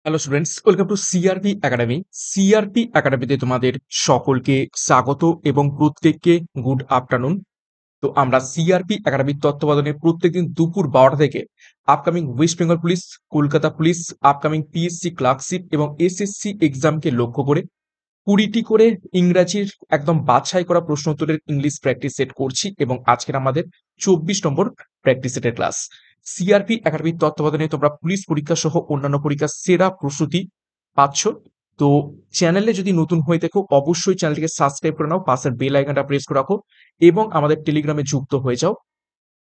Hello students, welcome to CRP academy. CRP একাডেমিতে তোমাদের সকলকে স্বাগত এবং প্রত্যেককে গুড আফটারনুন। তো আমরা সিআরপি একাডেমির তত্ত্বাবধানে প্রত্যেকদিন দুপুর 12টা থেকে upcoming West Bengal police, Kolkata police, upcoming PSC clerkship এবং এসএসসি এক্সামকে লক্ষ্য করে 20টি করে ইংরাজির একদম বাছাই করা প্রশ্ন উত্তরের ইংলিশ প্র্যাকটিস সেট করছি এবং আজকের আমাদের 24 নম্বর প্র্যাকটিস সেটের ক্লাস। সিআরপি একাডেমির তত্ত্বাবধানে তোমরা পুলিশ পরীক্ষা সহ অন্যান্য পরীক্ষার সেরা প্রস্তুতি পাচ্ছ। তো চ্যানেলে যদি নতুন হয়ে থাকো অবশ্যই চ্যানেলটিকে সাবস্ক্রাইব করে নাও, পাশের বেল আইকনটা প্রেস করে রাখো এবং আমাদের টেলিগ্রামে যুক্ত হয়ে যাও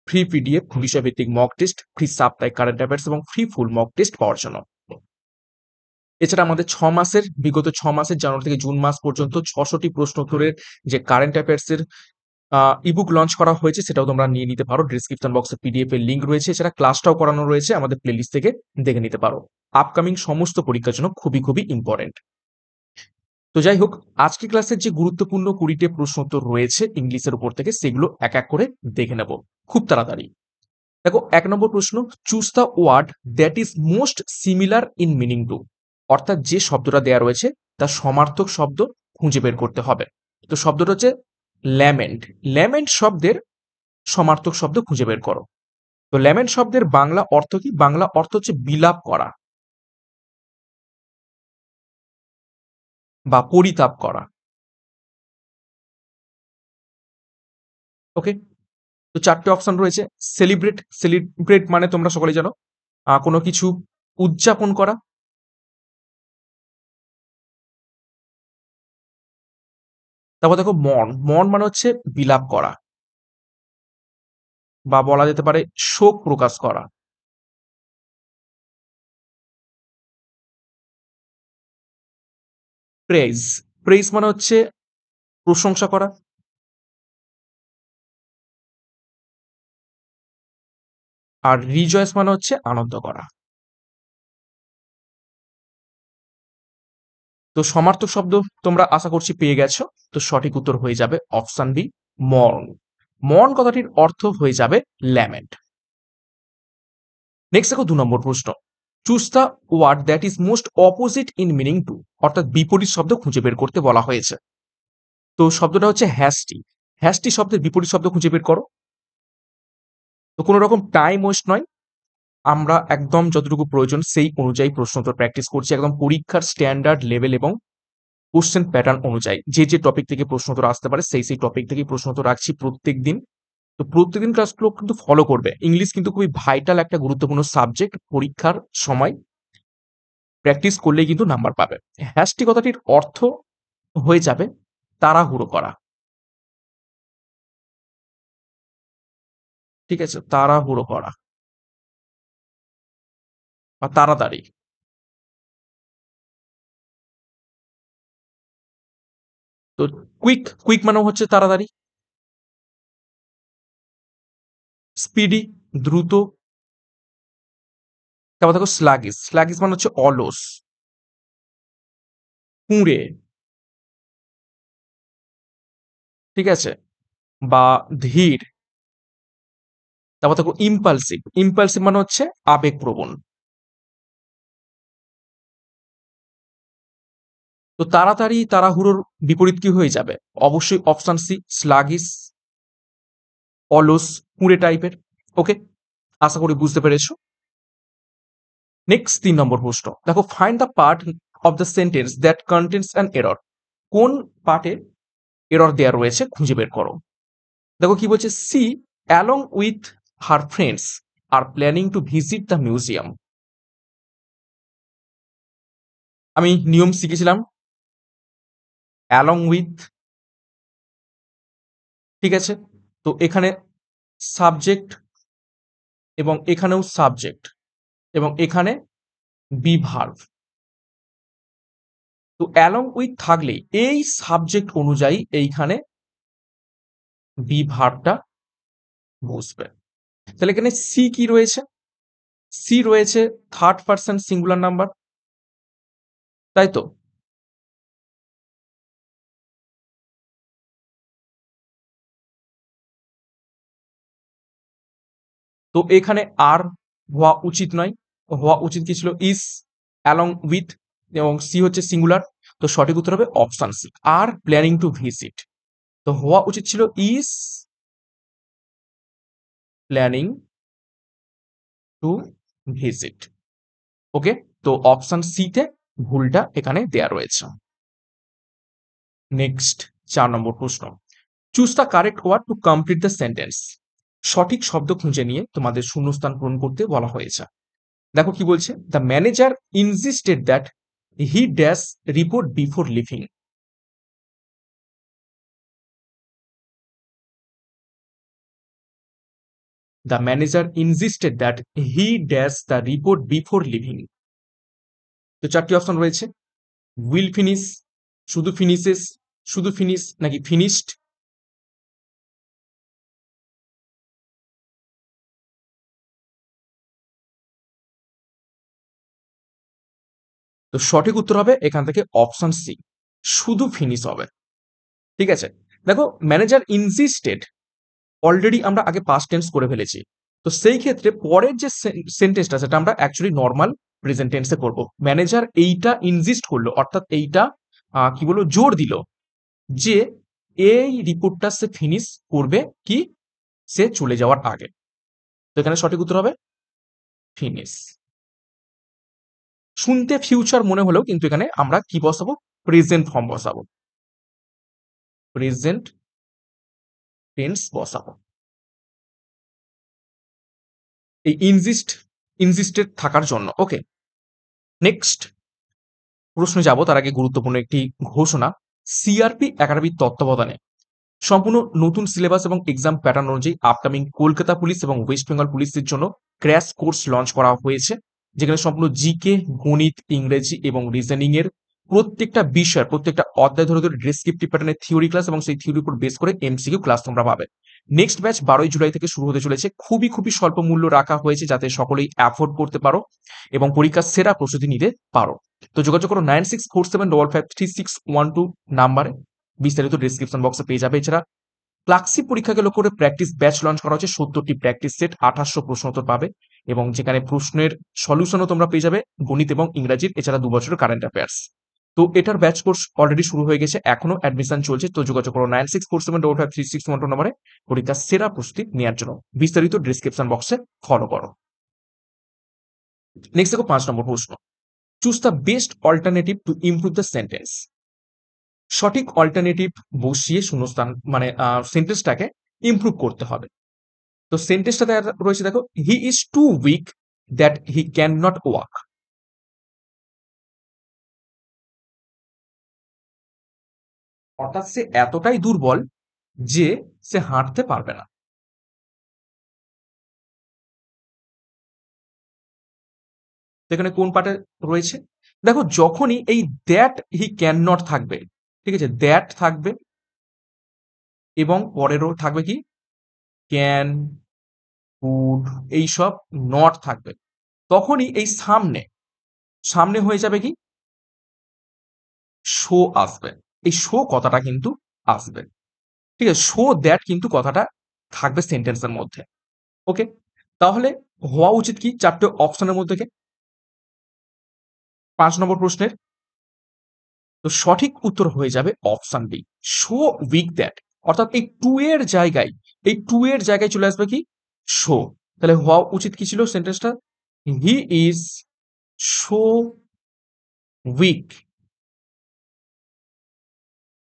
ফ্রি পিডিএফ, বিষয়ভিত্তিক মক টেস্ট, ফ্রি সাপ্তাহিক কারেন্ট অ্যাফেয়ার্স এবং ফ্রি ফুল মক টেস্ট পাওয়ার জন্য। এছাড়া আমাদের বিগত 6 মাসের জানুয়ারি থেকে জুন মাস পর্যন্ত 600টি প্রশ্ন উত্তরের যে কারেন্ট অ্যাফেয়ার্স এর ইবুক লঞ্চ করা হয়েছে সেটাও তোমরা নিয়ে নিতে পারো। ডেসক্রিপশন বক্সে পিডিএফ এর লিঙ্ক রয়েছে। এছাড়া ক্লাসটাও করানো রয়েছে, আমাদের প্লেলিস্ট থেকে দেখে নিতে পারো। আপকামিং সমস্ত পরীক্ষার জন্য খুবই খুবই ইম্পর্টেন্ট। তো যাই হোক, আজকে ক্লাসের যে গুরুত্বপূর্ণ 20টি প্রশ্ন উত্তর রয়েছে ইংলিশের উপর থেকে সেগুলো এক এক করে দেখে নেব খুব তাড়াতাড়ি। দেখো, 1 নম্বর প্রশ্ন, choose the word that is most similar in meaning to. অর্থাৎ যে শব্দটা দেয়া রয়েছে তার সমার্থক শব্দ খুঁজে বের করতে হবে। তো শব্দটা হচ্ছে ল্যামেন্ট। ল্যামেন্ট শব্দের সমার্থক শব্দ খুঁজে বের করো। তো ল্যামেন্ট শব্দের বাংলা অর্থ কি? বাংলা অর্থ হচ্ছে বিলাপ করা বা পরিতাপ করা। ওকে, তো 4টে অপশন রয়েছে। সেলিব্রেট, সেলিব্রেট মানে তোমরা সকলেই জানো কোনো কিছু উদযাপন করা। তারপর দেখো মর্ন, মর্ন মানে হচ্ছে বিলাপ করা বা বলা যেতে পারে শোক প্রকাশ করা। প্রেজ, প্রেজ মানে হচ্ছে প্রশংসা করা। আর রিজয়েস মানে হচ্ছে আনন্দ করা। তো সমার্থক শব্দ তোমরা আশা করছি পেয়ে গেছো। তো সঠিক উত্তর হয়ে যাবে অপশন বি, মর্ন। মর্ন কথাটির অর্থ হয়ে যাবে ল্যামেন্ট। নেক্সট দেখো 2 নম্বর প্রশ্ন, choose the word that is most opposite in meaning to. অর্থাৎ বিপরীত শব্দ খুঁজে বের করতে বলা হয়েছে। তো শব্দটা হচ্ছে হ্যাস্টি। হ্যাস্টি শব্দের বিপরীত শব্দ খুঁজে বের করো। তো কোনো রকম টাইম ওয়েস্ট নয়, আমরা একদম যতটুকু প্রয়োজন সেই অনুযায়ী প্রশ্ন উত্তর প্র্যাকটিস করছি, একদম পরীক্ষার স্ট্যান্ডার্ড লেভেল এবং কোশ্চেন প্যাটার্ন অনুযায়ী যে যে টপিক থেকে প্রশ্ন উত্তর আসতে পারে সেই সেই টপিক থেকেই প্রশ্ন উত্তর রাখছি প্রত্যেক দিন। তো প্রত্যেকদিন ক্লাসগুলো কিন্তু ফলো করবে। ইংলিশ কিন্তু খুবই ভাইটাল একটা গুরুত্বপূর্ণ সাবজেক্ট। পরীক্ষার সময় প্র্যাকটিস করলেই কিন্তু নাম্বার পাবে। হ্যাস্টি কথাটির অর্থ হয়ে যাবে তাড়াহুড়ো করা। ঠিক আছে, তাড়াহুড়ো করা বা তাড়াতাড়ি। তো কুইক, কুইক মানে হচ্ছে তাড়াতাড়ি। স্পিডি, দ্রুত। তারপর দেখো স্লাগিস, স্লাগিস মানে হচ্ছে অলস, কুঁড়ে। ঠিক আছে, বা ধীর। তারপর দেখো ইম্পালসিভ, ইম্পালসিভ মানে হচ্ছে আবেগপ্রবণ। তো তাড়াতাড়ি তাড়াহুড়োর বিপরীত কি হয়ে যাবে? অবশ্যই অপশন সি, স্লাগিস, অলস, কুঁড়ে টাইপের। ওকে, আশা করি বুঝতে পেরেছো। নেক্সট 3 নম্বর প্রশ্ন, দেখো find the part of the sentence that contains an error. কোন পার্টে এরর দেওয়া রয়েছে খুঁজে বের করো। দেখো কি বলছে, she along with her friends are planning to visit the museum. আমি নিয়ম শিখেছিলাম অ্যালং উইথ। ঠিক আছে, তো এখানে সাবজেক্ট এবং এখানেও সাবজেক্ট এবং এখানে বি ভার্ব। তো অ্যালং উইথ থাকলেই এই সাবজেক্ট অনুযায়ী এইখানে বি ভার্বটা বসবে। তাহলে এখানে সি কি রয়েছে? সি রয়েছে থার্ড পারসন সিঙ্গুলার নাম্বার, তাই তো? তো এখানে আর হওয়া উচিত নয়, হওয়া উচিত কি ছিল? ইস। অ্যালং উইথ, এবং সি হচ্ছে সিঙ্গুলার। তো সঠিক উত্তর হবে option C, are planning to visit. তো হওয়া উচিত ছিল is planning to visit. Okay, তো অপশন সি তে ভুলটা এখানে দেয়া রয়েছে। নেক্সট 4 নম্বর প্রশ্ন, choose the correct word to complete the sentence. সঠিক শব্দ খুঁজে নিয়ে তোমাদের শূন্যস্থান পূরণ করতে বলা হয়েছে। দেখো কি বলছে, the manager insisted that he dash report before leaving. The manager insisted that he dash the report before leaving. তো 4টি অপশন রয়েছে, উইল ফিনিশ, শুধু ফিনিশেস, শুধু ফিনিশ, নাকি ফিনিশড। তো সঠিক উত্তর হবে এখান থেকে অপশন সি, শুধু ফিনিশ হবে। ঠিক আছে, দেখো ম্যানেজার ইনজিস্টেড অলরেডি আমরা আগে পাস্ট টেন্স করে ফেলেছি। তো সেই ক্ষেত্রে পরের যে সেন্টেন্সটা সেটা আমরা অ্যাকচুয়ালি নর্মাল প্রেজেন্ট টেন্সে করব। ম্যানেজার এইটা ইনজিস্ট করলো, অর্থাৎ এইটা কি বলবো, জোর দিল যে এই রিপোর্টটা সে ফিনিশ করবে কি, সে চলে যাওয়ার আগে। তো এখানে সঠিক উত্তর হবে ফিনিশ। শুনতে ফিউচার মনে হলেও কিন্তু এখানে আমরা কি বসাবো, প্রেজেন্ট ফর্ম বসাবো, প্রেজেন্ট টেন্স বসাবো। এই ইনজিস্টেড থাকার জন্য। ওকে, নেক্সট প্রশ্নে যাব তার আগে গুরুত্বপূর্ণ একটি ঘোষণা। সিআরপি একাডেমির তত্ত্বাবধানে সম্পূর্ণ নতুন সিলেবাস এবং এক্সাম প্যাটার্ন অনুযায়ী আপকামিং কলকাতা পুলিশ এবং ওয়েস্ট বেঙ্গল পুলিশের জন্য ক্র্যাশ কোর্স লঞ্চ করা হয়েছে, যেখানে সম্পূর্ণ জিকে, গণিত, ইংরেজি এবং রিজনিং এর প্রত্যেকটা বিষয়, প্রত্যেকটা অধ্যায় ধরে ধরে ডেসক্রিপটিভ প্যাটার্নের থিওরি ক্লাস এবং সেই থিওরির উপর বেস করে এমসিকিউ ক্লাস তোমরা পাবে। নেক্সট ব্যাচ 12 জুলাই থেকে শুরু হতে চলেছে। খুবই খুবই স্বল্প মূল্য রাখা হয়েছে যাতে সকলেই অ্যাফোর্ড করতে পারো এবং পরীক্ষার সেরা প্রস্তুতি নিতে পারো। তো যোগাযোগ করো 9647553612 নাম্বারে, বিস্তারিত ডিসক্রিপশন বক্সে পেয়ে যাবে। এছাড়া ক্লার্কশিপ পরীক্ষাকে লক্ষ্য করে প্র্যাকটিস ব্যাচ লঞ্চ করা হচ্ছে। 70টি প্র্যাকটিস সেট, 2800 প্রশ্ন উত্তর পাবে এবং যেখানে প্রশ্নের সলিউশনও তোমরা পেয়ে যাবে গণিত এবং ইংরাজির, এছাড়া 2 বছরের কারেন্ট অ্যাফেয়ার্স। তো এটার ব্যাচ কোর্স অলরেডি শুরু হয়ে গেছে, এখনো অ্যাডমিশন চলছে। তো যোগাযোগ করো 9647553612 নম্বরে পরীক্ষার সেরা প্রস্তুতি নেওয়ার জন্য। বিস্তারিত ডিসক্রিপশন বক্সে ফলো করো। নেক্সট দেখো 5 নম্বর প্রশ্ন, choose the best alternative to improve the sentence. সঠিক অল্টারনেটিভ বসিয়ে শূন্যস্থান মানে সেন্টেন্সটাকে ইমপ্রুভ করতে হবে। তো সেন্টেন্সটা রয়েছে দেখো, he is too weak that he can not walk. অর্থাৎ সে এতটাই দুর্বল যে সে হাঁটতে পারবে না। এখানে কোন পার্টে রয়েছে, দেখো যখনই এই দ্যাট হি ক্যান নট থাকবে, ঠিক আছে, দ্যাট থাকবে এবং পরেরও থাকবে কি, ক্যান, কুড, এইসব নট থাকবে, তখনই এই সামনে সামনে হয়ে যাবে কি, শো আসবে। এই শো কথাটা কিন্তু আসবে। ঠিক আছে, শো দ্যাট কিন্তু কথাটা থাকবে সেন্টেন্সের মধ্যে। ওকে, তাহলে হওয়া উচিত কি 4টে অপশনের মধ্যে থেকে 5 নম্বর প্রশ্নের। তো সঠিক উত্তর হয়ে যাবে option B, so weak that. অর্থাৎ এই টু এর জায়গায়, এই টু এর জায়গায় চলে আসবে কি, শো। তাহলে হওয়া উচিত কি ছিল সেন্টেন্সটা, he is show weak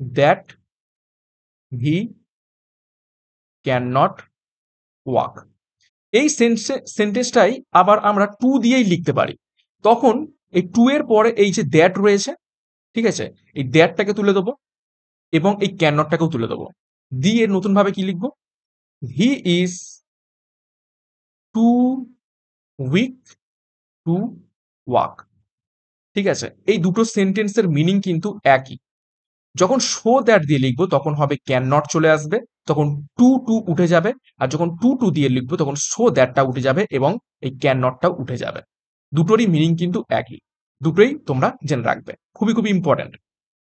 that he can not walk. এই সেন্টেন্সটাই আবার আমরা টু দিয়েই লিখতে পারি। তখন এই টু এর পরে এই যে দ্যাট রয়েছে, ঠিক আছে, এই দ্যাটটাকে তুলে দেবো এবং এই ক্যান নটটাকেও তুলে দেবো, দিয়ে নতুন ভাবে কি লিখবো, he is too weak to walk. ঠিক আছে, এই দুটো সেন্টেন্সের মিনিং কিন্তু একই। যখন শো দ্যাট দিয়ে লিখবো তখন হবে ক্যান নট চলে আসবে, তখন টু টু উঠে যাবে। আর যখন টু টু দিয়ে লিখবো তখন শো দ্যাটটা উঠে যাবে এবং এই ক্যান নটটাও উঠে যাবে। দুটোরই মিনিং কিন্তু একই, দুটোই তোমরা জেনে রাখবে, খুবই খুবই ইম্পর্টেন্ট।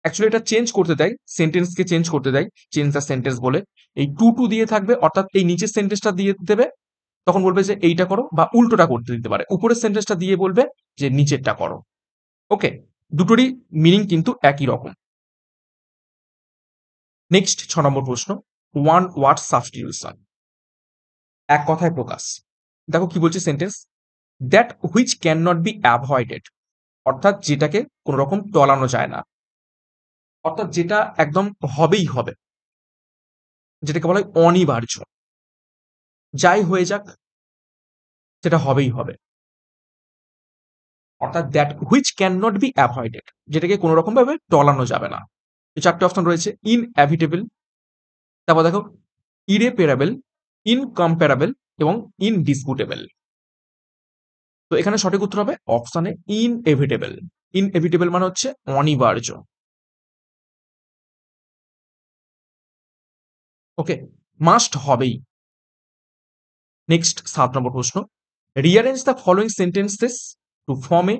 অ্যাকচুয়ালি এটা চেঞ্জ করতে দেয়, সেন্টেন্সকে চেঞ্জ করতে দেয়, চেঞ্জ দ্য সেন্টেন্স বলে। এই টু টু দিয়ে থাকবে, অর্থাৎ এই নিচের সেন্টেন্সটা দিয়ে দেবে, তখন বলবে যে এইটা করো, বা উল্টোটা করতে দিতে পারে, উপরের সেন্টেন্সটা দিয়ে বলবে যে নিচেরটা করো। ওকে, দুটোরই মিনিং কিন্তু একই রকম। নেক্সট 6 নম্বর প্রশ্ন, ওয়ান ওয়ার্ড সাবস্টিটিউশন, এক কথায় প্রকাশ। দেখো কি বলছে sentence, that which can not be avoided, অর্থাৎ যেটাকে কোন রকম টলানো যায় না, অর্থাৎ যেটা একদম হবেই হবে, যেটাকে বলা হয় অনিবার্য, যাই হয়ে যাক সেটা হবেই হবে, অর্থাৎ that which can not be avoided, যেটাকে কোনো রকম ভাবে টলানো যাবে না। এই চারটে অপশন রয়েছে, ইনএভিটেবল, তারপর দেখো ইরেপারেবল, ইনকম্পারেবল এবং ইনডিসপুটেবল। তো এখানে সঠিক উত্তর হবে অপশনে ইনএভিটেবল। ইনএভিটেবল মানে হচ্ছে অনিবার্য। ওকে, মাস্ট হবেই। নেক্সট 7 নম্বর প্রশ্ন, rearrange the following sentences to form a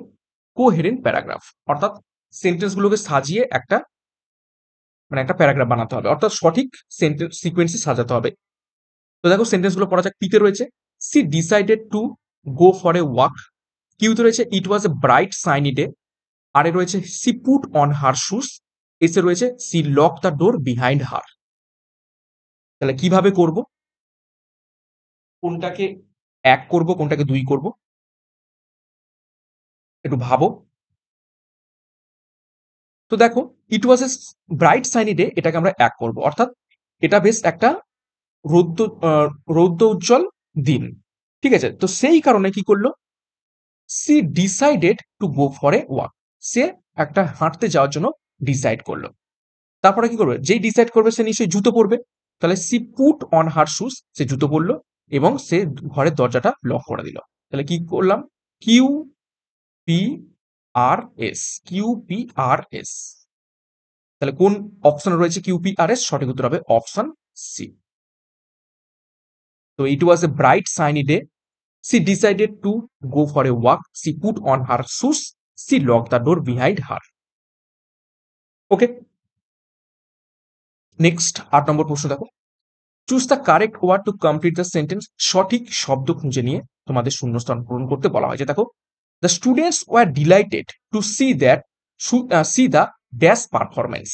coherent paragraph, অর্থাৎ সেন্টেন্স গুলোকে সাজিয়ে একটা মানে একটা প্যারাগ্রাফ বানাতে হবে, অর্থাৎ সঠিক সেন্টেন্স সিকোয়েন্সে সাজাতে হবে। তো দেখো সেন্টেন্স গুলো পড়া যাক। পিতে রয়েছে she decided to go for a walk, কিউতে রয়েছে it was a bright shiny day, R এ রয়েছে she put on her shoes, এসে রয়েছে she lock the door behind her. তাহলে কিভাবে করব, কোনটাকে এক করব কোনটাকে দুই করব, একটু ভাবো। তো দেখো ইট was a bright shiny day, এটাকে আমরা এক করব, অর্থাৎ এটা বেশ একটা রৌদ্র রৌদ্র উজ্জ্বল দিন। ঠিক আছে, তো সেই কারণে কি করলো, she decided to go for a walk, সে একটা হাঁটতে যাওয়ার জন্য ডিসাইড করলো। তারপরে কি করবে, যেই ডিসাইড করবে সে নিশ্চয়ই জুতো পরবে, তাহলে she put on her shoes, সে জুতো পরলো এবং সে ঘরের দরজাটা লক করে দিল। তাহলে কি করলাম, Q P R S, Q P R S. তাহলে কোন অপশন রয়েছে কিউ পি আর এস, সঠিক উত্তর হবে অপশন সি। তো it was a bright shiny day, she decided to go for a walk, she put on her shoes, she lock the door behind her. Okay, next 8 number প্রশ্ন দেখো, choose the correct word to complete the sentence, সঠিক শব্দ খুঁজে নিয়ে তোমাদের শূন্যস্থান পূরণ করতে বলা হয়েছে। দেখো the students were delighted to see that, C the dash performance.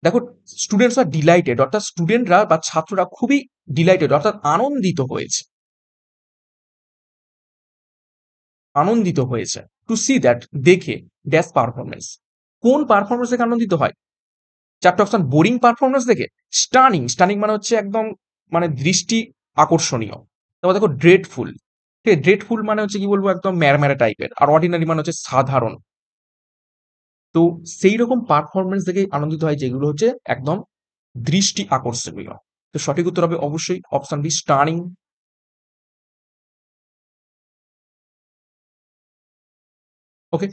দেখো স্টুডেন্টস আর ডিলাইটেড, অর্থাৎ স্টুডেন্টরা বা ছাত্ররা খুবই ডিলাইটেড, অর্থাৎ আনন্দিত হয়েছে, আনন্দিত হয়েছে টু সি দ্যাট দেখে, ড্যাশ পারফরমেন্স, কোন পারফরমেন্স দেখে আনন্দিত হয়, চারটে অপশন, বোরিং পারফরমেন্স দেখে, স্টানিং, স্টানিং মানে হচ্ছে একদম মানে দৃষ্টি আকর্ষণীয়, তারপর দেখো ড্রেডফুল, ঠিক আছে, ড্রেডফুল মানে হচ্ছে কি বলবো একদম ম্যারম্যারা টাইপের, আর অর্ডিনারি মানে হচ্ছে সাধারণ। তো সেই রকম পারফরমেন্স দেখে আনন্দিত হয় যেগুলো হচ্ছে একদম দৃষ্টি আকর্ষণীয়। তো সঠিক উত্তর হবে অবশ্যই option B, stunning. Okay,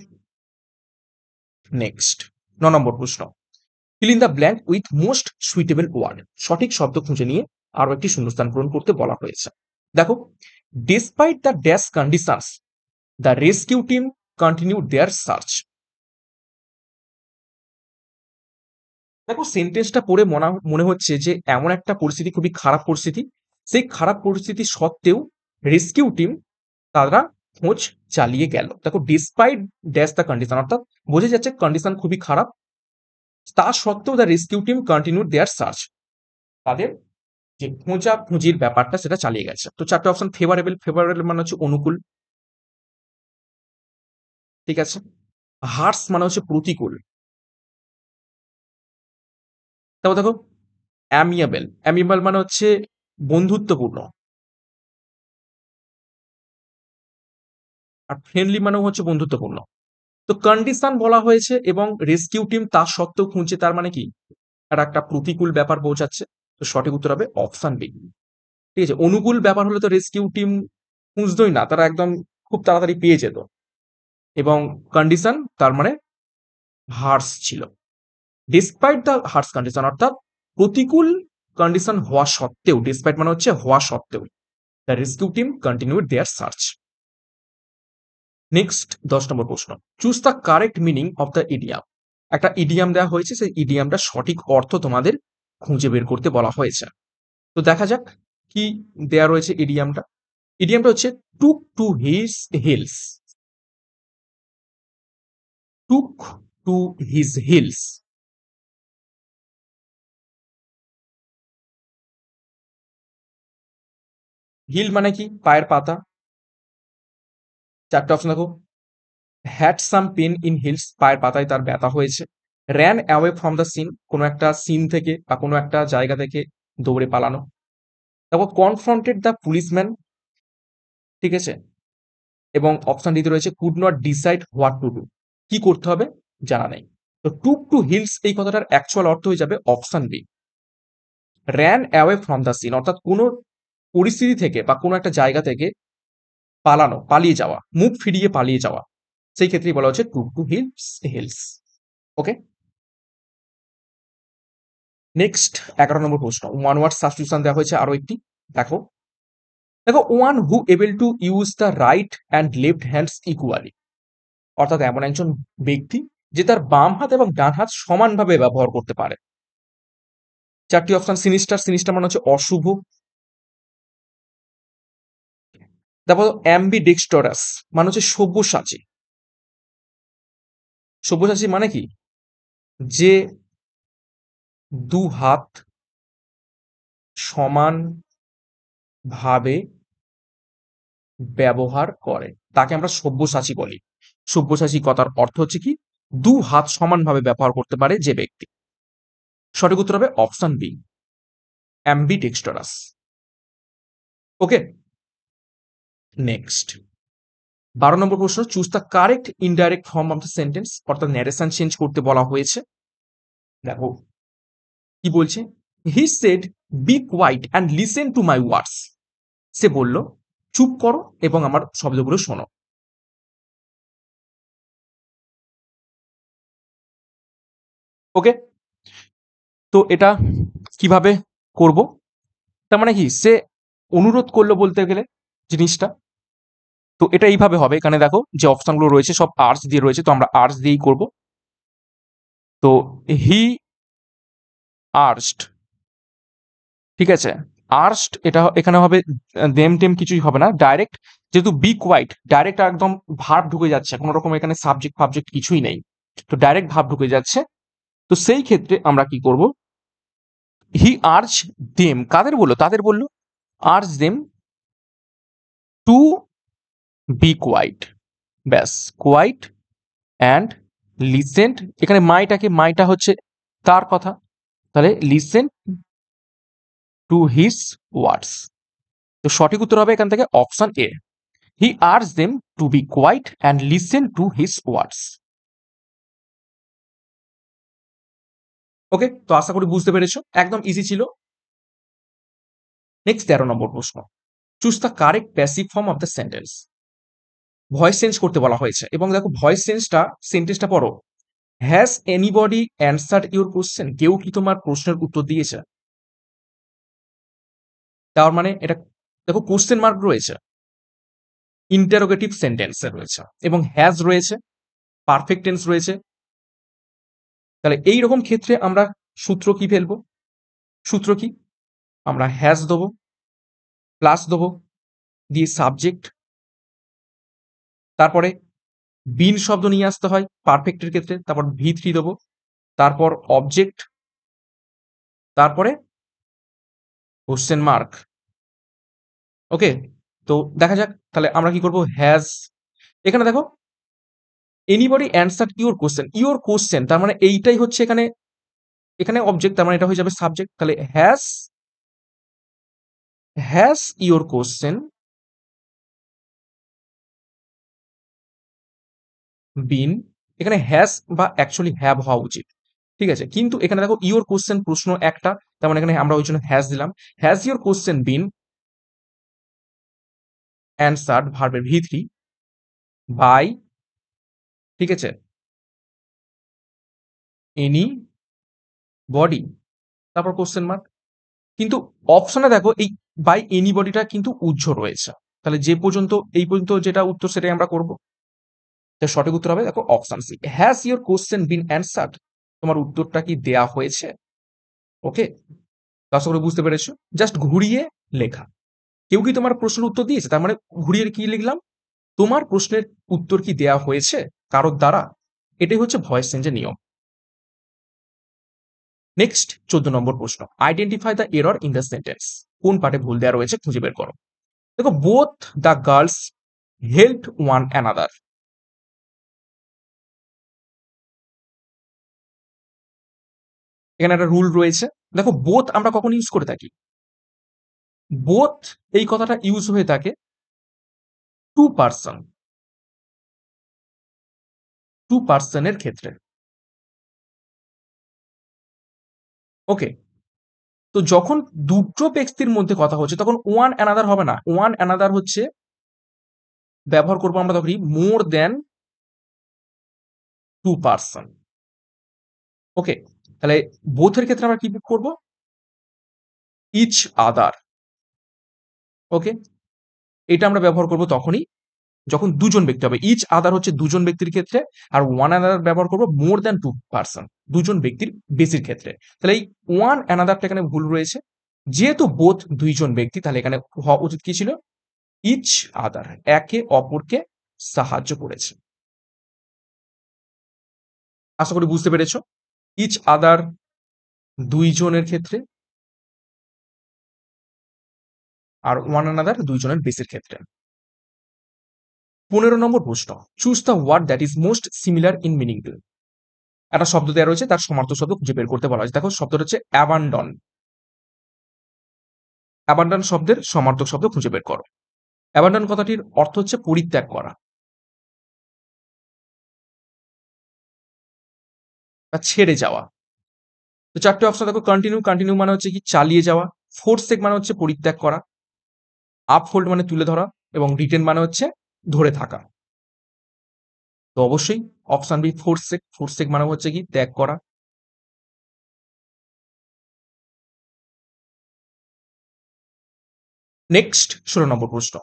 next 9 নম্বর প্রশ্ন, fill in the blank with most suitable word, সঠিক শব্দ খুঁজে নিয়ে আরো একটি শূন্যস্থান পূরণ করতে বলা হয়েছে। দেখো despite the dash conditions, the rescue team continue there search. দেখো সেন্টেন্সটা পড়ে মনে হচ্ছে যে এমন একটা পরিস্থিতি, খুবই খারাপ পরিস্থিতি, সেই খারাপ পরিস্থিতি সত্ত্বেও রেস্কিউ টিম তারা খোঁজ চালিয়ে গেল। দেখো ডিসপাইট ড্যাশ দ্য কন্ডিশন, অর্থাৎ বোঝা যাচ্ছে কন্ডিশন খুবই খারাপ, তা সত্ত্বেও the rescue team continue there search, তাদের যে খোঁজাখুঁজির ব্যাপারটা সেটা চালিয়ে গেছে। তো চারটে অপশন, ফেভারেবল, ফেভারেবল মানে হচ্ছে অনুকূল, ঠিক আছে, হার্স মানে হচ্ছে প্রতিকূল, তারপর দেখো অ্যামিয়েবল, অ্যামিয়েবল মানে হচ্ছে বন্ধুত্বপূর্ণ, আর ফ্রেন্ডলি মানেও হচ্ছে বন্ধুত্বপূর্ণ। তো কন্ডিশন বলা হয়েছে এবং রেস্কিউ টিম তা সত্ত্বেও খুঁজছে, তার মানে কি আর একটা প্রতিকূল ব্যাপার পৌঁছাচ্ছে। তো সঠিক উত্তর হবে অপশন বি। ঠিক আছে, অনুকূল ব্যাপার হলে তো রেস্কিউ টিম খুঁজতোই না, তারা একদম খুব তাড়াতাড়ি পেয়ে যেত, এবং কন্ডিশন তার মানে হার্স ছিল। ডিসপাইট দ্য হার্স কন্ডিশন, অর্থাৎ প্রতিকূল কন্ডিশন হওয়া সত্ত্বেও, ডিসপাইট মানে হচ্ছে হওয়া সত্ত্বেও, the rescue team continued their search. Next 10 নম্বর প্রশ্ন, choose the correct meaning of the idiom, একটা ইডিয়াম দেওয়া হয়েছে, সেই ইডিয়ামটা সঠিক অর্থ তোমাদের খুঁজে বের করতে বলা হয়েছে। তো দেখা যাক কি দেয়া রয়েছে ইডিয়ামটা। ইডিয়ামটা হচ্ছে took to his heels, took to his heels. Heel মানে কি? পায়ের পাতা। চারটে অপশন দেখো। Had some pain in heels, পায়ের পাতায় তার ব্যথা হয়েছে। Ran away from the scene, কোনো একটা সিন থেকে বা কোনো একটা জায়গা থেকে দৌড়ে পালানো। তারপর কনফ্রন্টেড দ্য পুলিশম্যান, ঠিক আছে। এবং অপশন ডিতে রয়েছে could not decide what to do, কি করতে হবে জানা নেই। তো টুক টু হিলস এই কথাটার অ্যাকচুয়াল অর্থ হয়ে যাবে option B, ran away from the scene, অর্থাৎ কোনো পরিস্থিতি থেকে বা কোনো একটা জায়গা থেকে পালানো, পালিয়ে যাওয়া, মুখ ফিরিয়ে পালিয়ে যাওয়া। সেই ক্ষেত্রেই বলা হচ্ছে took to heels heels. Okay, next 11 নম্বর প্রশ্ন। ওয়ান ওয়ার্ড সাবস্টিটিউশন দেওয়া হয়েছে আরো একটি। দেখো দেখো one who able to use the right and left hands equally, অর্থাৎ এমন একজন ব্যক্তি যে তার বাম হাত এবং ডান হাত সমানভাবে ব্যবহার করতে পারে। চারটি অপশন। সিনিস্টার, সিনিস্টার মানে হচ্ছে অশুভ। তারপর অ্যাম্বিডেক্সটরাস মানে হচ্ছে সব্যসাচী। সব্যসাচী মানে কি? যে দু হাত সমানভাবে ব্যবহার করে তাকে আমরা সব্যসাচী বলি। সব্যসাচী কথার অর্থ হচ্ছে কি? দু হাত সমানভাবে ব্যবহার করতে পারে যে ব্যক্তি। সঠিক উত্তর হবে option B, ambidextrous. Okay, next 12 number প্রশ্ন। Choose the correct indirect form of the sentence, অর্থাৎ ন্যারেশন চেঞ্জ করতে বলা হয়েছে। দেখো কি বলছে, he said be quiet and listen to my words, সে বলল চুপ করো এবং আমার শব্দগুলো শোনো। ওকে, তো এটা কিভাবে করব? তার মানে কি, সে অনুরোধ করলো বলতে গেলে জিনিসটা। তো এটা এইভাবে হবে, এখানে দেখো যে অপশনগুলো রয়েছে সব আর্টস দিয়ে রয়েছে, তো আমরা আর্টস দিয়েই করব। তো হি আর্সড, ঠিক আছে। আর্সড এটা এখানে হবে, দেম টেম কিছুই হবে না, ডাইরেক্ট। যেহেতু বি কোয়াইট, ডাইরেক্ট একদম ভার্ব ঢুকে যাচ্ছে, কোনো রকম এখানে সাবজেক্ট ফাবজেক্ট কিছুই নেই, তো ডাইরেক্ট ভার্ব ঢুকে যাচ্ছে। তো সেই ক্ষেত্রে আমরা কি করব, হি আর্জ দেম, কাদের বললো? তাদের বললো। Urge them to be quiet, ব্যাস, কোয়াইট অ্যান্ড লিসেন্ট। এখানে মাইটাকে, মাইটা হচ্ছে তার কথা, তাহলে লিসেন টু হিজ ওয়ার্ডস। তো সঠিক উত্তর হবে এখান থেকে option A, he urge them to be quiet and listen to his words. Okay, তো আশা করি বুঝতে পেরেছো, একদম ইজি ছিল। নেক্সট 13 নম্বর প্রশ্ন। Choose the correct passive form of the sentence, voice change করতে বলা হয়েছে। এবং দেখো ভয়েস চেঞ্জটা, সেন্টেন্সটা পড়ো, has anybody answered your question, কেউ কি তোমার প্রশ্নের উত্তর দিয়েছে? তার মানে এটা, দেখো কোশ্চেন মার্ক রয়েছে, ইন্টারোগেটিভ সেন্টেন্সে রয়েছে, এবং হ্যাজ রয়েছে, পারফেক্ট টেন্স রয়েছে। তাহলে এই রকম ক্ষেত্রে আমরা সূত্র কি ফেলবো? সূত্র কি? আমরা হ্যাজ দেবো, প্লাস দেবো, দিয়ে সাবজেক্ট, তারপরে বিন শব্দ নিয়ে আসতে হয় পারফেক্টের ক্ষেত্রে, তারপর ভি3 দেবো, তারপর অবজেক্ট, তারপরে কোশ্চেন মার্ক। ওকে, তো দেখা যাক তাহলে আমরা কি করব। হ্যাজ, এখানে দেখো anybody answer your question, your question তার মানে এইটাই হচ্ছে এখানে, এখানে অবজেক্ট, তার মানে এটা হয়ে যাবে সাবজেক্ট। তাহলে হ্যাজ ইউর কোশ্চেন বিন, এখানে হ্যাজ বা অ্যাকচুয়ালি হ্যাভ হওয়া উচিত, ঠিক আছে। কিন্তু এখানে দেখো ইউর কোশ্চেন প্রশ্ন একটা, তার মানে এখানে আমরা ওই জন্য হ্যাজ দিলাম। Has your question been answered, ভার্বের ভি3, বাই, ঠিক আছে, এনি বডি, তারপর কোশ্চেন মার্ক। কিন্তু অপশনে দেখো এই বাই এনিবডিটা কিন্তু উজ্জ্ব রয়েছে, তাহলে যে পর্যন্ত, এই পর্যন্ত যেটা উত্তর সেটাই আমরা করব। তার সঠিক উত্তর হবে দেখো option C, has your question been answered, তোমার উত্তরটা কি দেয়া হয়েছে? ওকে, আশা করি বুঝতে পেরেছো। জাস্ট ঘুরিয়ে লেখা, কেউ কি তোমার প্রশ্নের উত্তর দিয়েছে, তার মানে ঘুরিয়ে কি লিখলাম, তোমার প্রশ্নের উত্তর কি দেয়া হয়েছে কারোর দ্বারা? এটাই হচ্ছে ভয়েস চেঞ্জের নিয়ম। নেক্সট 14 নম্বর প্রশ্ন, identify the error in the sentence. কোন পার্টে ভুল দেওয়া রয়েছে খুঁজে বের করো। দেখো, both the girls helped one another. এখানে একটা রুল রয়েছে। দেখো, বোথ আমরা কখন ইউজ করে থাকি? বোথ এই কথাটা ইউজ হয়ে থাকে টু পার্সন, টু পার্সনের ক্ষেত্রে। ওকে, তো যখন দুটো ব্যক্তির মধ্যে কথা হচ্ছে তখন ওয়ান অ্যানাদার হবে না। ওয়ান অ্যানাদার হচ্ছে ব্যবহার করবো আমরা তখনই মোর দেন টু পার্সন। ওকে, তাহলে বোথের ক্ষেত্রে আমরা কি করব? Each other. ওকে, এটা আমরা ব্যবহার করব তখনই যখন দুজন ব্যক্তি হবে। ইচ আদার হচ্ছে দুজন ব্যক্তির ক্ষেত্রে, আর ওয়ান অ্যানাদার ব্যবহার করব মোর দ্যান টু পার্সন, দুজন ব্যক্তির বেশির ক্ষেত্রে। তাহলে এই ওয়ান অ্যানাদারটা এখানে ভুল রয়েছে। যেহেতু বোথ দুইজন ব্যক্তি, তাহলে এখানে হওয়া উচিত কি ছিল? ইচ আদার, একে অপরকে সাহায্য করেছে। আশা করি বুঝতে পেরেছো। ইচ আদার দুইজনের ক্ষেত্রে, আর ওয়ান অ্যানাদার দুইজনের বেসের ক্ষেত্রে। 15 নম্বর প্রশ্ন, choose the word that is most similar in meaning to. একটা শব্দ দেওয়া রয়েছে, তার সমার্থক শব্দ খুঁজে বের করতে বলা হয়েছে। দেখো, শব্দটা হচ্ছে অ্যাবান্ডন। অ্যাবান্ডন শব্দের সমার্থক শব্দ খুঁজে বের করো। অ্যাবান্ডন কথাটির অর্থ হচ্ছে পরিত্যাগ করা বা ছেড়ে যাওয়া। তো চারটে অপশন দেখো, কন্টিনিউ, কন্টিনিউ মানে হচ্ছে কি চালিয়ে যাওয়া। ফোরসেক মানে হচ্ছে পরিত্যাগ করা। আপহোল্ড মানে তুলে ধরা, এবং রিটেন মানে হচ্ছে ধরে থাকা। তো অবশ্যই অপশন বি ফোরসেক। ফোরসেক মানে হচ্ছে কি ত্যাগ করা। নেক্সট 16 নম্বর প্রশ্ন,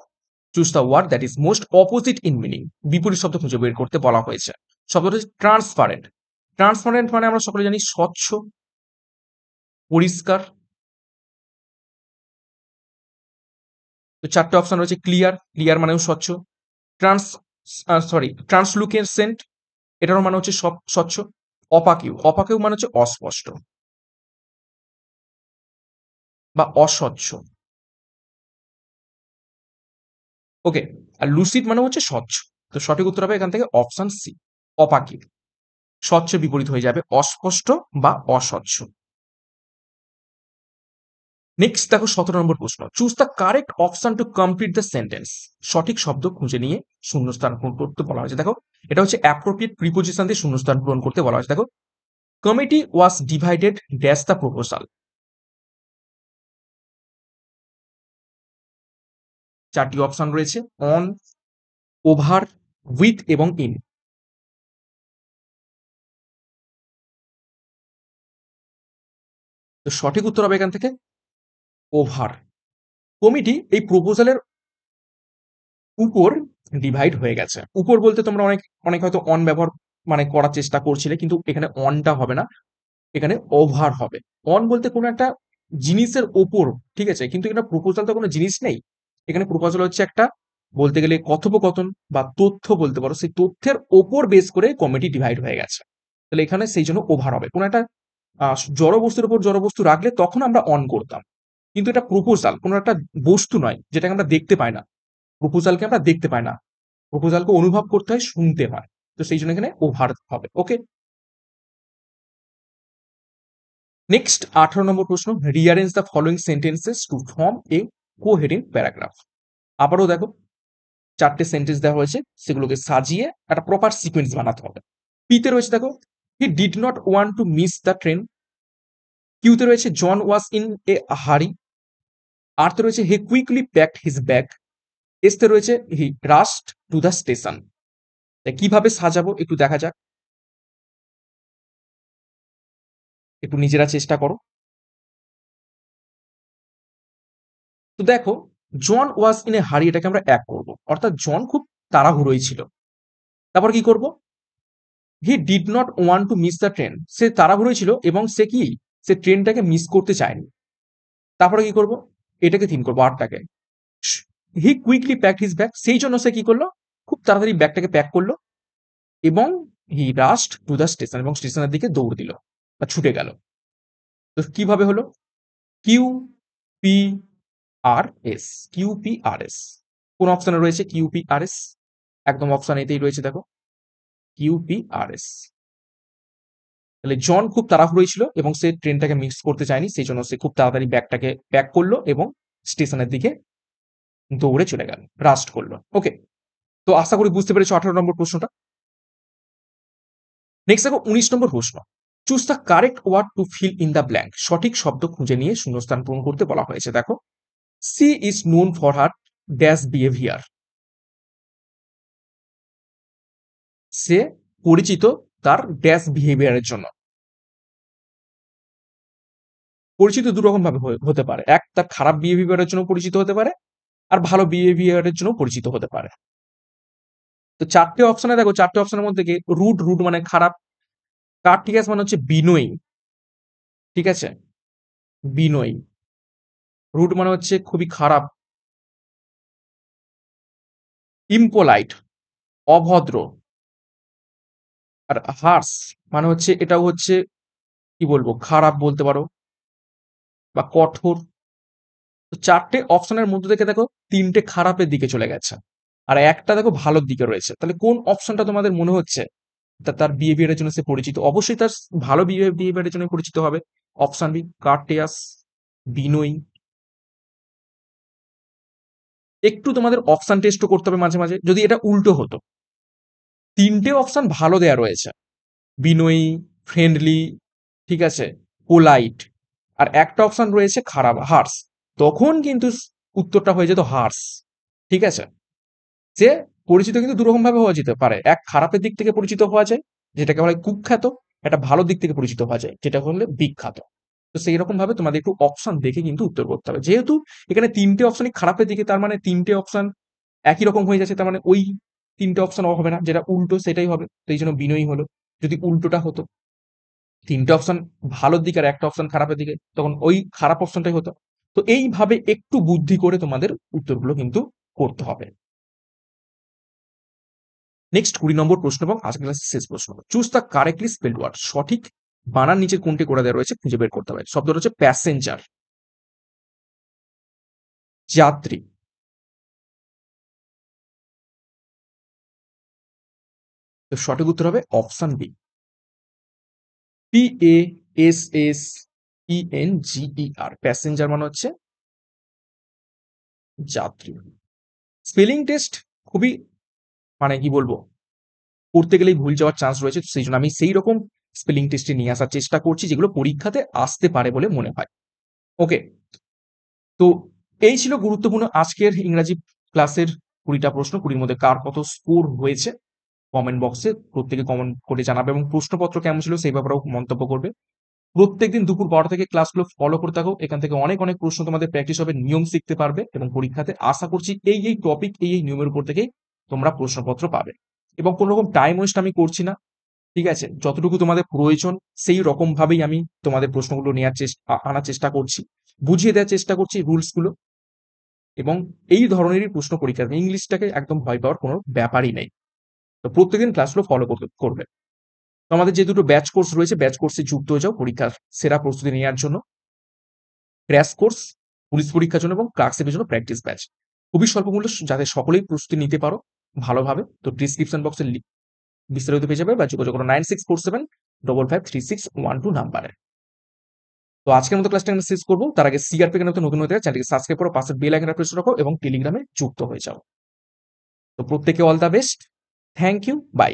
choose the word that is most opposite in meaning. বিপরীত শব্দ খুঁজে বের করতে বলা হয়েছে। শব্দটা হচ্ছে ট্রান্সপারেন্ট। ট্রান্সপারেন্ট মানে আমরা সকলে জানি স্বচ্ছ, পরিষ্কার। তো চারটে অপশন রয়েছে, ক্লিয়ার, ক্লিয়ার মানেও স্বচ্ছ। ট্রান্স ট্রান্সলুকেসেন্ট, এটারও মানে হচ্ছে স্বচ্ছ। অপাকিউ, অপাকিউ মানে হচ্ছে অস্পষ্ট বা অস্বচ্ছ। ওকে, আর লুসিড মানে হচ্ছে স্বচ্ছ। তো সঠিক উত্তর হবে এখান থেকে অপশন সি, অপাকিউ। স্বচ্ছ বিপরীত হয়ে যাবে অস্পষ্ট বা অস্বচ্ছ। নেক্সট দেখো, 17 নম্বর প্রশ্ন, choose the correct option two complete the sentence. সঠিক শব্দ খুঁজে নিয়ে শূন্যস্থান পূরণ করতে বলা হয়েছে। দেখো, এটা হচ্ছে অ্যাপ্রোপ্রিয়েট প্রিপোজিশন দিয়ে শূন্যস্থান পূরণ করতে বলা হয়েছে। দেখো, committee was divided dash the proposal. চারটি অপশন রয়েছে, অন, ওভার, উইথ এবং ইন। তো সঠিক উত্তর হবে এখান থেকে ওভার। কমিটি এই প্রপোজালের উপর ডিভাইড হয়ে গেছে। উপর বলতে তোমরা অনেক অনেক হয়তো অন ব্যবহার মানে করার চেষ্টা করছিলে, কিন্তু এখানে অনটা হবে না, এখানে ওভার হবে। অন বলতে কোনো একটা জিনিসের ওপর, ঠিক আছে, কিন্তু এখানে প্রপোজাল তো কোনো জিনিস নেই। এখানে প্রপোজাল হচ্ছে একটা, বলতে গেলে কথোপকথন বা তথ্য বলতে পারো। সেই তথ্যের ওপর বেস করে কমিটি ডিভাইড হয়ে গেছে। তাহলে এখানে সেই জন্য ওভার হবে। কোনো একটা জড় বস্তুর উপর জড় বস্তু রাখলে তখন আমরা অন করতাম, কিন্তু এটা প্রপোজাল, কোনো একটা বস্তু নয় যেটাকে আমরা দেখতে পাই না। প্রপোজালকে আমরা দেখতে পাই না, প্রপোজালকে অনুভব করতে হয়, শুনতে হয়। তো সেই জন্য এখানে ওভার হবে। ওকে, নেক্সট 18 নম্বর প্রশ্ন, rearrange the following sentences to form a coherent paragraph. আবারও দেখো, চারটে সেন্টেন্স দেওয়া হয়েছে, সেগুলোকে সাজিয়ে একটা প্রপার সিকোয়েন্স বানাতে হবে। পিতে রয়েছে দেখো, he did not want to miss the train. কিউতে রয়েছে John was in a hurry. আরতে রয়েছে he quickly packed his bag. এসতে রয়েছে he rushed to the station. কিভাবে সাজাবো একটু দেখা যাক, একটু নিজেরা চেষ্টা করো। তো দেখো, জন ওয়াজ ইন এ হারি, এটাকে আমরা এক করব, অর্থাৎ জন খুব তাড়াহুড়োই ছিল। তারপর কি করব? He did not want to miss the train, সে তাড়াহুড়োই ছিল এবং সে কি, সে ট্রেনটাকে মিস করতে চায়নি। তারপরে কি করব? এটাকে থিম করবো, আরটাকে। হি কুইকলি প্যাকড হিজ ব্যাগ, সেই জন্য সে কি করলো, খুব তাড়াতাড়ি ব্যাগটাকে প্যাক করলো এবং হি রাশড টু দ্য স্টেশন এবং স্টেশনের দিকে দৌড় দিল বা ছুটে গেল। তো কিভাবে হলো? Q P R S, Q P R S. কোন অপশনে রয়েছে কিউ পি আর এস? একদম অপশন এতেই রয়েছে দেখো, কিউ পি আর এস। তাহলে জন খুব তাড়াহুড়োই ছিল এবং সে ট্রেনটাকে মিস করতে চায়নি, সেই জন্য সে খুব তাড়াতাড়ি ব্যাগটাকে প্যাক করলো এবং স্টেশনের দিকে দৌড়ে চলে গেল, রাস্ট করলো। ওকে, তো আশা করি বুঝতে পেরেছো 18 নম্বর প্রশ্নটা। নেক্সট দেখো 19 নম্বর প্রশ্ন। Choose the correct word to fill in the blank. সঠিক শব্দ খুঁজে নিয়ে শূন্যস্থান পূরণ করতে বলা হয়েছে। দেখো, she is known for her dash behaviour. সে পরিচিত তার ড্যাশ বিহেভিয়ারের জন্য। পরিচিত দু রকম ভাবে হতে পারে, এক তার খারাপ বিহেভিয়ারের জন্য পরিচিত হতে পারে, আর ভালো বিহেভিয়ারের জন্য পরিচিত হতে পারে। তো চারটে অপশনে দেখো, চারটে অপশনের মধ্যে কি রুড, রুড মানে খারাপ। কার্টিয়াস মানে হচ্ছে বিনয়ী, ঠিক আছে, বিনয়ী। রুড মানে হচ্ছে খুবই খারাপ। ইম্পোলাইট অভদ্র। আর হার্স মানে হচ্ছে, এটাও হচ্ছে কি বলবো, খারাপ বলতে পারো বা কঠোর। তো চারটে অপশনের মধ্যে থেকে দেখো তিনটে খারাপের দিকে চলে গেছে আর একটা দেখো ভালোর দিকে রয়েছে। তাহলে কোন অপশনটা তোমাদের মনে হচ্ছে তার বিহেভিয়ারের জন্য সে পরিচিত? অবশ্যই তার ভালো বিহেভিয়ারের জন্য পরিচিত হবে। অপশন বি, কার্টেয়াস, বিনয়ী। একটু তোমাদের অপশন টেস্টও করতে হবে মাঝে মাঝে, যদি এটা উল্টো হতো, তিনটে অপশন ভালো দেয়া রয়েছে, বিনয়ী, ফ্রেন্ডলি, ঠিক আছে, পোলাইট, আর একটা অপশন রয়েছে খারাপ, হার্স, তখন কিন্তু উত্তরটা হয়ে যেত হার্স। ঠিক আছে, যে পরিচিত কিন্তু দুরকম ভাবে হওয়া যেতে পারে। এক খারাপের দিক থেকে পরিচিত হওয়া যায়, যেটাকে বলা হয় কুখ্যাত। একটা ভালো দিক থেকে পরিচিত হওয়া যায়, যেটা হলে বিখ্যাত। তো সেই রকম ভাবে তোমাদের একটু অপশন দেখে কিন্তু উত্তর করতে হবে। যেহেতু এখানে তিনটে অপশনই খারাপের দিকে, তার মানে তিনটে অপশন একই রকম হয়ে যাচ্ছে, তার মানে ওই তিনটে অপশন হবে না, যেটা উল্টো সেটাই হবে। তো এই জন্য বিনয়ী হলো। যদি উল্টোটা হতো, তিনটে অপশন ভালোর দিকে আর একটা অপশন খারাপের দিকে, তখন ওই খারাপ অপশনটাই হতো। তো এইভাবে একটু বুদ্ধি করে তোমাদের উত্তরগুলো কিন্তু করতে হবে। নেক্সট 20 নম্বর প্রশ্ন এবং আজকের ক্লাসের শেষ প্রশ্ন। Choose the correctly spelled word. সঠিক বানান নিচের কোনটি করে দেওয়া রয়েছে খুঁজে বের করতে হবে। শব্দটা হচ্ছে প্যাসেঞ্জার, যাত্রী। তো সঠিক উত্তর হবে option B, P A S S E N G E R. Passenger মানে হচ্ছে যাত্রী। স্পেলিং টেস্ট খুবই, মানে কি বলবো, করতে গেলেই ভুল যাওয়ার চান্স রয়েছে, সেই জন্য আমি সেই রকম স্পেলিং টেস্টে নিয়ে আসার চেষ্টা করছি যেগুলো পরীক্ষাতে আসতে পারে বলে মনে হয়। ওকে, তো এই ছিল গুরুত্বপূর্ণ আজকের ইংরাজি ক্লাসের 20টা প্রশ্ন। 20-র মধ্যে কার কত স্কোর হয়েছে কমেন্ট বক্সে প্রত্যেকে কমেন্ট করে জানাবে এবং প্রশ্নপত্র কেমন ছিল সেই ব্যাপারেও মন্তব্য করবে। প্রত্যেকদিন দুপুর 12টা থেকে ক্লাসগুলো ফলো করে থাকো, এখান থেকে অনেক অনেক প্রশ্ন তোমাদের প্র্যাকটিস হবে, নিয়ম শিখতে পারবে এবং পরীক্ষাতে আশা করছি এই টপিক, এই নিয়মের উপর থেকেই তোমরা প্রশ্নপত্র পাবে। এবং কোনো রকম টাইম ওয়েস্ট আমি করছি না, ঠিক আছে, যতটুকু তোমাদের প্রয়োজন সেই রকম ভাবেই আমি তোমাদের প্রশ্নগুলো নেওয়ার আনার চেষ্টা করছি, বুঝিয়ে দেওয়ার চেষ্টা করছি রুলস গুলো। এবং এই ধরনেরই প্রশ্ন পরীক্ষা, ইংলিশটাকে একদম ভয় পাওয়ার কোনো ব্যাপারই নেই। তো প্রত্যেকদিন ক্লাসগুলো ফলো করবে। তো আমাদের যে দুটো ব্যাচ কোর্স রয়েছে, ব্যাচ কোর্সে যুক্ত হয়ে যাও পরীক্ষার সেরা প্রস্তুতি নেওয়ার জন্য। ক্র্যাশ কোর্স পুলিশ পরীক্ষার জন্য এবং ক্লার্কশিপের জন্য প্র্যাকটিস ব্যাচ, খুবই স্বল্প মূল্যে, যাতে সকলেই প্রস্তুতি নিতে পারো ভালোভাবে। তো ডিসক্রিপশন বক্সে বিস্তারিত পেয়ে যাবে বা যোগাযোগ করো 9647553612 নাম্বারে। তো আজকের মতো ক্লাসটা আমরা শেষ করবো, তার আগে সিআরপি কেন নতুন হতে চ্যানেলকে সাবস্ক্রাইব করো, পাশের বেল আইকনটা প্রেস রাখো এবং টেলিগ্রামে যুক্ত হয়ে যাও। তো প্রত্যেকে all the best, thank you, by.